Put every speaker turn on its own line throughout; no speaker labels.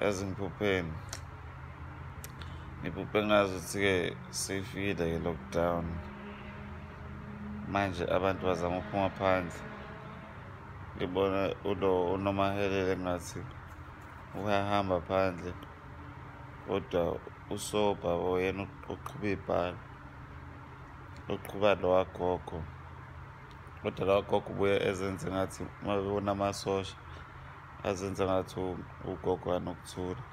Ezingiphupheni ngiphuphe ngazi ukuthi-ke seyifikile-ke lockdown. Manje abantu bazama ukuphuma phandle. Ngibona unomahelele engathi uyahamba phandle, kodwa usobha yena oqhuba ibhasi, oqhuba lo wagogo. Kodwa lo wagogo ubuye ezenze ngathi uma bebona amasosha azenze ngathi ugogo kanokuthula,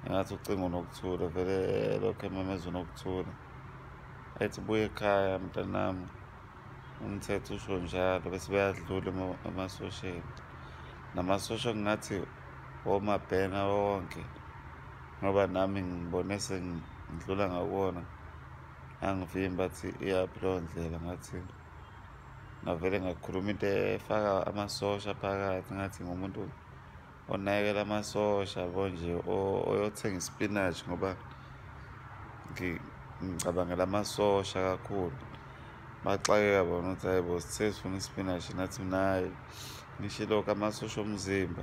engathi ucinga uNokuthula, vele lokhu ememeza uNokuthula. Ethi buya ekhaya mntanami, umthetho usho njalo, bese beyadlula emasosheni. Namasosha kungathi omabhena wonke, ngoba nami ngibone sengidlula ngakuwona, angivimba athi iyaphi leyo ndlela. Ngathi ngavele ngakhuluma into efaka amasosha phakathi, ngathi ngumuntu onakekela amasosha yabo nje, oyothenga isipinashi ngoba ngicabangela amasosha kakhulu. Baxakeka bona ukuthi hayi bo, sithe sifuna isipinashi, nathi hhayi ngisho ilokhu amasosha omzimba.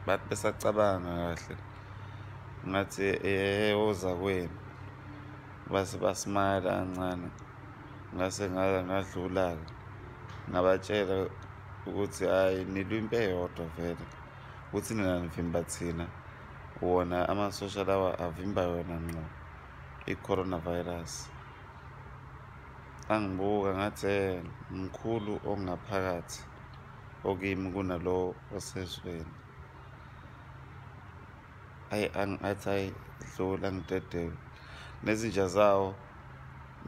Bathi besacabanga kahle ngathi ozakwenu, base basmayila kancane. Ngase ngadlula-ke ngabatshela ukuthi hhayi nilwa impi eyodwa vele, ukuthi nina nivimba thina, wona amasosha lawa avimba yona ngqo i-coronavirus. Angibuka ngathi mkhulu ongaphakathi okimi kunalo osezweni. Ngathi hayi dlula ngidedele. Nezinja zawo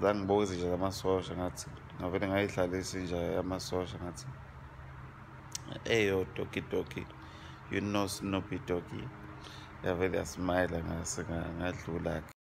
zangibuka izinja zamasosha, ngathi ngavele ngayidlalisa inja yamasosha, ngathi eyo doki doki, you know Snoopy Doggy. Yavele yasmayila ngase ngadlula-ke.